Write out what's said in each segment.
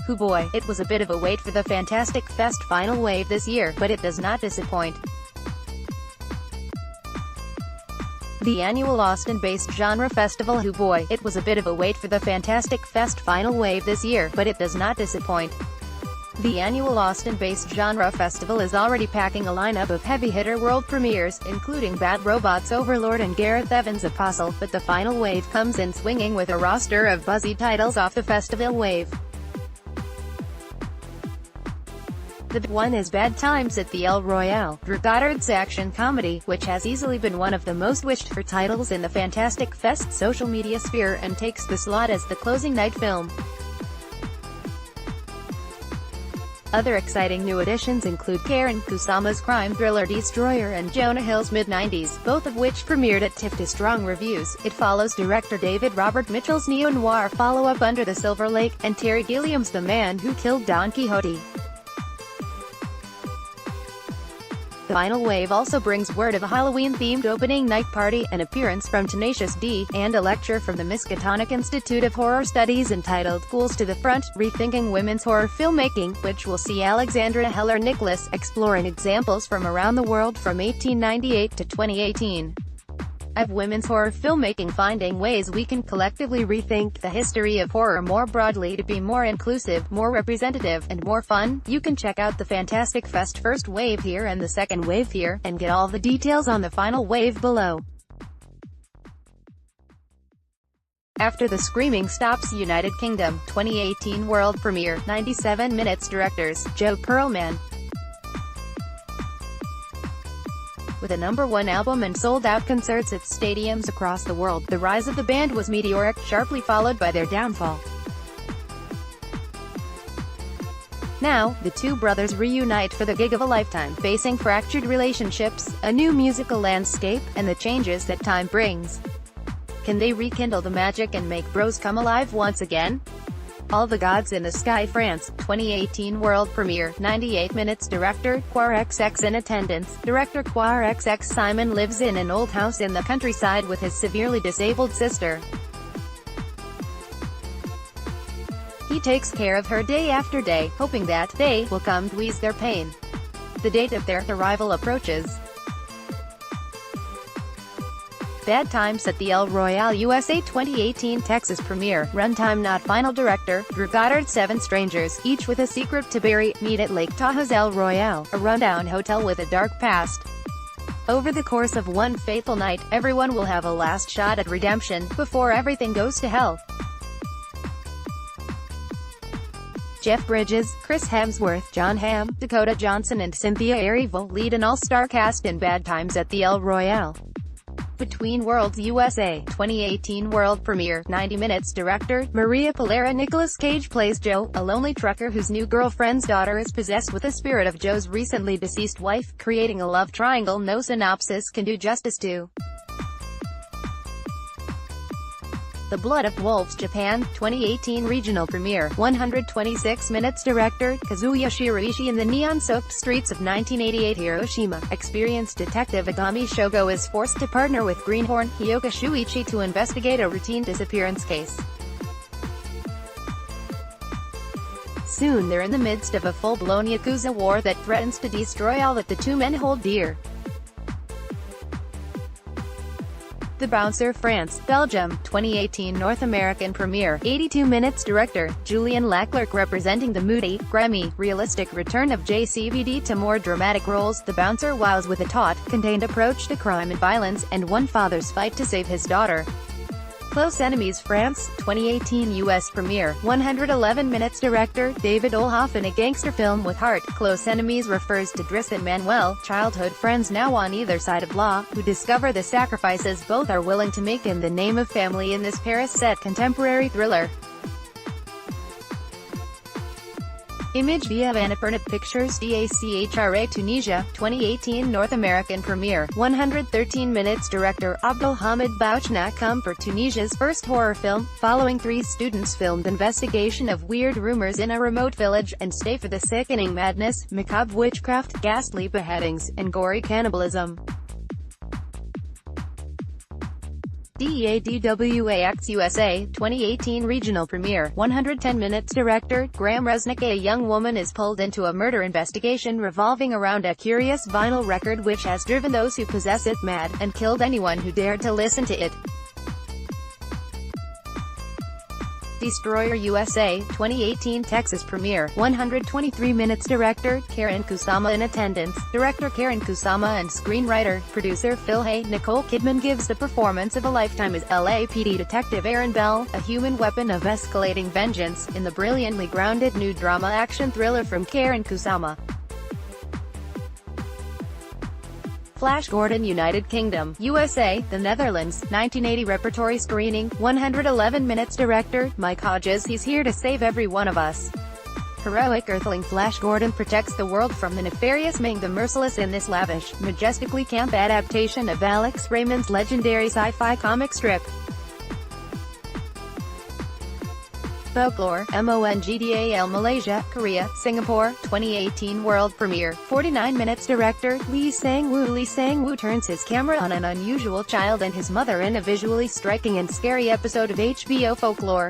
Hoo boy, it was a bit of a wait for the Fantastic Fest final wave this year, but it does not disappoint. The annual Austin-based genre festival Hoo boy, it was a bit of a wait for the Fantastic Fest final wave this year, but it does not disappoint. The annual Austin-based genre festival is already packing a lineup of heavy-hitter world premieres, including Bad Robot's Overlord and Gareth Evans' Apostle, but the final wave comes in swinging with a roster of buzzy titles off the festival wave. The big one is Bad Times at the Royale, Drew Goddard's action comedy, which has easily been one of the most wished-for titles in the Fantastic Fest social media sphere and takes the slot as the closing night film. Other exciting new additions include Karen Kusama's crime thriller Destroyer and Jonah Hill's Mid-90s, both of which premiered at TIFF to strong reviews. It follows director David Robert Mitchell's neo-noir follow-up Under the Silver Lake, and Terry Gilliam's The Man Who Killed Don Quixote. The final wave also brings word of a Halloween-themed opening night party, an appearance from Tenacious D, and a lecture from the Miskatonic Institute of Horror Studies entitled Schools to the Front, Rethinking Women's Horror Filmmaking, which will see Alexandra Heller-Nicholas exploring examples from around the world from 1898 to 2018. Of women's horror filmmaking, finding ways we can collectively rethink the history of horror more broadly to be more inclusive, more representative, and more fun. You can check out the Fantastic Fest first wave here and the second wave here, and get all the details on the final wave below. After the Screaming stops United Kingdom, 2018 world premiere, 97 minutes. Directors, Joe Perlman. With a #1 album and sold-out concerts at stadiums across the world, the rise of the band was meteoric, sharply followed by their downfall. Now, the two brothers reunite for the gig of a lifetime, facing fractured relationships, a new musical landscape, and the changes that time brings. Can they rekindle the magic and make bros come alive once again? All the Gods in the Sky France, 2018 world premiere, 98 minutes. Director, Quar XX in attendance. Director Quar XX Simon lives in an old house in the countryside with his severely disabled sister. He takes care of her day after day, hoping that they will come to ease their pain. The date of their arrival approaches. Bad Times at the Royale USA 2018 Texas premiere, runtime not final. Director, Drew Goddard. 7 strangers, each with a secret to bury, meet at Lake Tahoe's El Royale, a rundown hotel with a dark past. Over the course of one fateful night, everyone will have a last shot at redemption, before everything goes to hell. Jeff Bridges, Chris Hemsworth, John Hamm, Dakota Johnson and Cynthia Erivo lead an all-star cast in Bad Times at the Royale. Between Worlds USA, 2018 world premiere, 90 minutes. Director, Maria Polera. Nicolas Cage plays Joe, a lonely trucker whose new girlfriend's daughter is possessed with the spirit of Joe's recently deceased wife, creating a love triangle no synopsis can do justice to. The Blood of Wolves Japan, 2018 regional premiere, 126 minutes. Director, Kazuya Shiraishi. In the neon-soaked streets of 1988 Hiroshima, experienced detective Agami Shogo is forced to partner with greenhorn Hyoka Shuichi to investigate a routine disappearance case. Soon they're in the midst of a full-blown Yakuza war that threatens to destroy all that the two men hold dear. The Bouncer France, Belgium, 2018 North American premiere, 82 minutes. Director, Julian Leclerc. Representing the moody, grimy, realistic return of JCVD to more dramatic roles, The Bouncer wows with a taut, contained approach to crime and violence, and one father's fight to save his daughter. Close Enemies France, 2018 US premiere, 111 minutes. Director, David Olhoff. In a gangster film with heart, Close Enemies refers to Driss and Manuel, childhood friends now on either side of law, who discover the sacrifices both are willing to make in the name of family in this Paris-set contemporary thriller. Image via Annapurna Pictures DACHRA Tunisia, 2018 North American premiere, 113 minutes. Director, Abdelhamid Bouchna. Come for Tunisia's first horror film, following 3 students' filmed investigation of weird rumors in a remote village, and stay for the sickening madness, macabre witchcraft, ghastly beheadings, and gory cannibalism. DADWAX USA, 2018 regional premiere, 110 minutes. Director, Graham Resnick. A young woman is pulled into a murder investigation revolving around a curious vinyl record which has driven those who possess it mad, and killed anyone who dared to listen to it. Destroyer USA, 2018 Texas premiere, 123 minutes. Director, Karen Kusama. In attendance, director Karen Kusama and screenwriter, producer Phil Hay. Nicole Kidman gives the performance of a lifetime as LAPD detective Aaron Bell, a human weapon of escalating vengeance, in the brilliantly grounded new drama action thriller from Karen Kusama. Flash Gordon. United Kingdom, USA, the Netherlands, 1980 repertory screening, 111 minutes. Director, Mike Hodges. He's here to save every one of us. Heroic Earthling Flash Gordon protects the world from the nefarious Ming the Merciless in this lavish, majestically camp adaptation of Alex Raymond's legendary sci-fi comic strip. Folklore, Mongdal. Malaysia, Korea, Singapore, 2018 world premiere, 49 minutes. Director, Lee Sang-woo. Lee Sang-woo turns his camera on an unusual child and his mother in a visually striking and scary episode of HBO Folklore.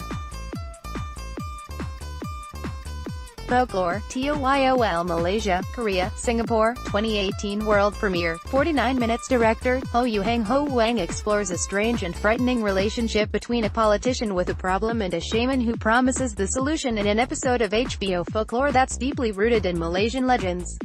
Folklore, TOYOL. Malaysia, Korea, Singapore, 2018 world premiere, 49 minutes. Director, Ho Yu-hang. Ho Wang explores a strange and frightening relationship between a politician with a problem and a shaman who promises the solution in an episode of HBO Folklore that's deeply rooted in Malaysian legends.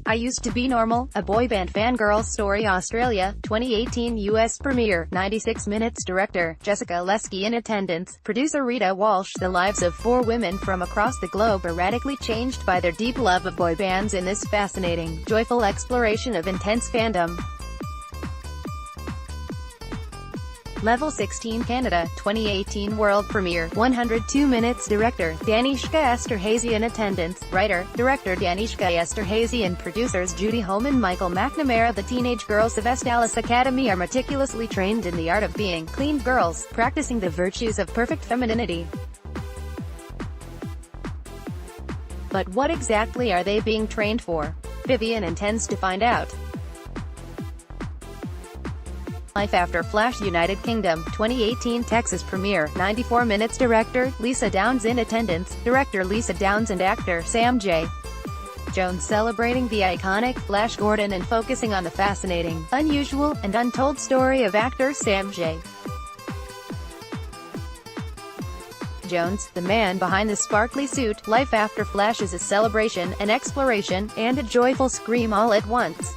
I Used to Be Normal, a boy band fangirl story. Australia, 2018 US premiere, 96 minutes. Director, Jessica Lesky. In attendance, producer Rita Walsh. The lives of 4 women from across the globe are radically changed by their deep love of boy bands in this fascinating, joyful exploration of intense fandom. Level 16 Canada, 2018 world premiere, 102 minutes. Director, Danishka Esterhazy. In attendance, writer, director Danishka Esterhazy and producers Judy Holman, Michael McNamara. The teenage girls of East Dallas Academy are meticulously trained in the art of being clean girls, practicing the virtues of perfect femininity. But what exactly are they being trained for? Vivian intends to find out. Life After Flash. United Kingdom, 2018 Texas premiere, 94 minutes. Director, Lisa Downs. In attendance, director Lisa Downs and actor Sam J. Jones. Celebrating the iconic Flash Gordon and focusing on the fascinating, unusual, and untold story of actor Sam J. Jones, the man behind the sparkly suit. Life After Flash is a celebration, an exploration, and a joyful scream all at once.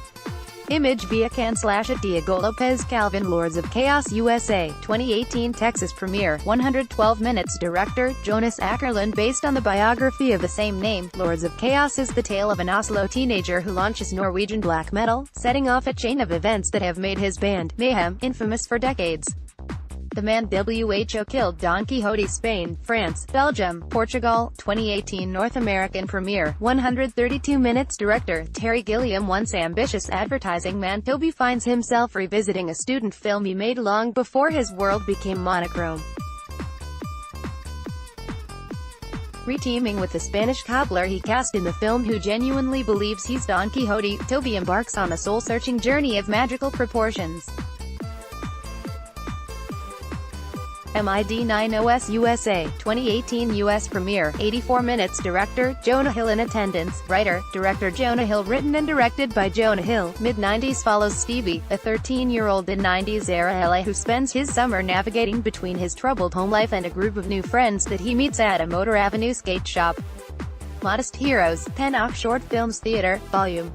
Image via @ Diego Lopez. Calvin. Lords of Chaos USA, 2018 Texas premiere, 112 minutes. Director, Jonas Ackerlund. Based on the biography of the same name, Lords of Chaos is the tale of an Oslo teenager who launches Norwegian black metal, setting off a chain of events that have made his band, Mayhem, infamous for decades. The man WHO killed Don Quixote. Spain, France, Belgium, Portugal, 2018 North American premiere, 132 minutes. Director, Terry Gilliam. Once ambitious advertising man, Toby finds himself revisiting a student film he made long before his world became monochrome. Reteaming with the Spanish cobbler he cast in the film who genuinely believes he's Don Quixote, Toby embarks on a soul-searching journey of magical proportions. MID9OS USA, 2018 US premiere, 84 minutes. Director, Jonah Hill. In attendance, writer, director Jonah Hill. Written and directed by Jonah Hill. Mid-90s follows Stevie, a 13-year-old in 90s-era LA who spends his summer navigating between his troubled home life and a group of new friends that he meets at a Motor Avenue skate shop. Modest Heroes, Pennock Short Films Theater, Vol.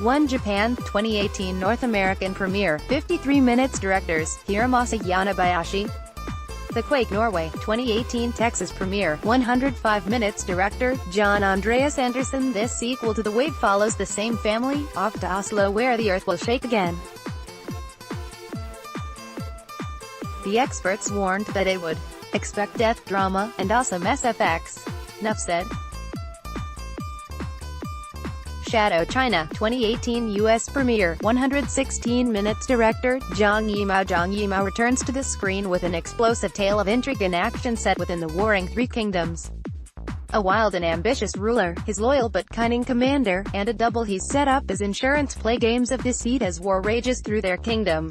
1 Japan, 2018 North American premiere, 53 minutes. Directors, Hiramasa Yanabayashi. The Quake Norway, 2018 Texas premiere, 105 minutes. Director, John Andreas Anderson. This sequel to The Wave follows the same family, off to Oslo where the earth will shake again. The experts warned that it would expect death, drama, and awesome SFX. Nuff said. Shadow China, 2018 US premiere, 116 minutes. Director, Zhang Yimou. Zhang Yimou returns to the screen with an explosive tale of intrigue and action set within the warring Three Kingdoms. A wild and ambitious ruler, his loyal but cunning commander, and a double he's set up as insurance play games of deceit as war rages through their kingdom.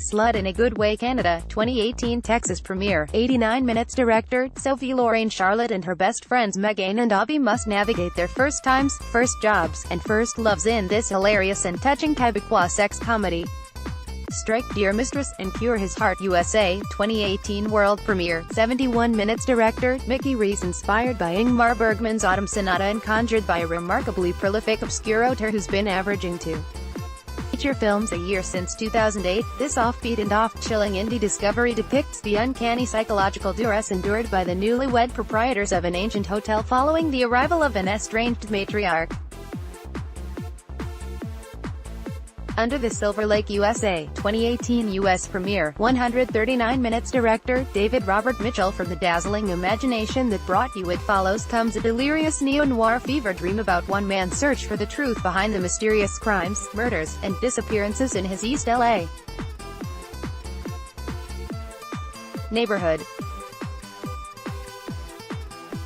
Slut in a Good Way Canada, 2018 Texas premiere, 89 minutes. Director, Sophie Lorraine. Charlotte and her best friends Megan and Abby must navigate their first times, first jobs, and first loves in this hilarious and touching Quebecois sex comedy. Strike Dear Mistress, and Cure His Heart. USA, 2018 world premiere, 71 minutes. Director, Mickey Reese. Inspired by Ingmar Bergman's Autumn Sonata and conjured by a remarkably prolific obscure auteur who's been averaging 2 feature films a year since 2008, this offbeat and off-chilling indie discovery depicts the uncanny psychological duress endured by the newlywed proprietors of an ancient hotel following the arrival of an estranged matriarch. Under the Silver Lake, USA, 2018 U.S. premiere, 139 minutes. Director, David Robert Mitchell. From the dazzling imagination that brought you It Follows comes a delirious neo-noir fever dream about one man's search for the truth behind the mysterious crimes, murders, and disappearances in his East L.A. neighborhood.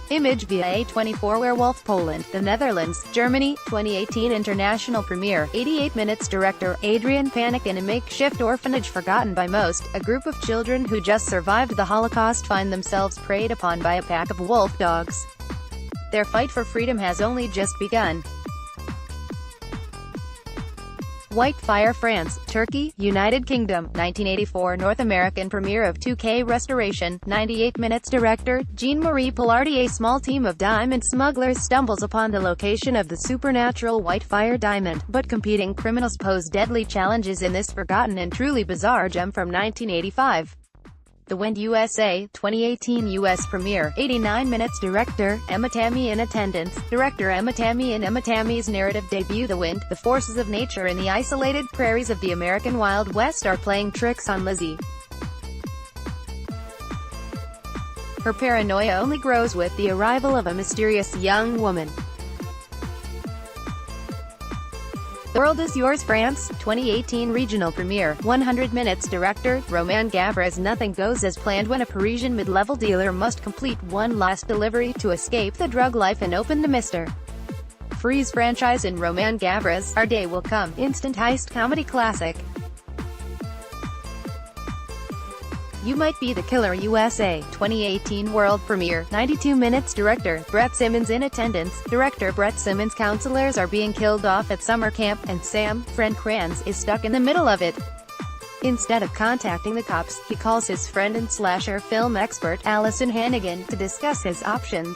Image via A24. Werewolf. Poland, the Netherlands, Germany, 2018 international premiere, 88 minutes. Director, Adrian. Panic in a makeshift orphanage forgotten by most, a group of children who just survived the Holocaust find themselves preyed upon by a pack of wolf dogs. Their fight for freedom has only just begun. Whitefire. France, Turkey, United Kingdom, 1984 North American premiere of 2K restoration, 98 minutes. Director, Jean-Marie Polardi. A small team of diamond smugglers stumbles upon the location of the supernatural Whitefire diamond, but competing criminals pose deadly challenges in this forgotten and truly bizarre gem from 1985. The Wind. USA, 2018 U.S. premiere, 89 minutes. Director, Emma Tammy. In attendance, Director Emma Tammy. In Emma Tammy's narrative debut The Wind, the forces of nature in the isolated prairies of the American Wild West are playing tricks on Lizzie. Her paranoia only grows with the arrival of a mysterious young woman. The World Is Yours. France, 2018 regional premiere, 100 minutes. Director, Romain Gavras. Nothing goes as planned when a Parisian mid-level dealer must complete one last delivery to escape the drug life and open the Mr. Freeze franchise in Romain Gavras' Our Day Will Come, instant heist comedy classic. You Might Be the Killer. USA, 2018 world premiere, 92 minutes. Director, Brett Simmons. In attendance, Director Brett Simmons. Counselors are being killed off at summer camp, and Sam, friend Kranz, is stuck in the middle of it. Instead of contacting the cops, he calls his friend and slasher film expert, Allison Hannigan, to discuss his options.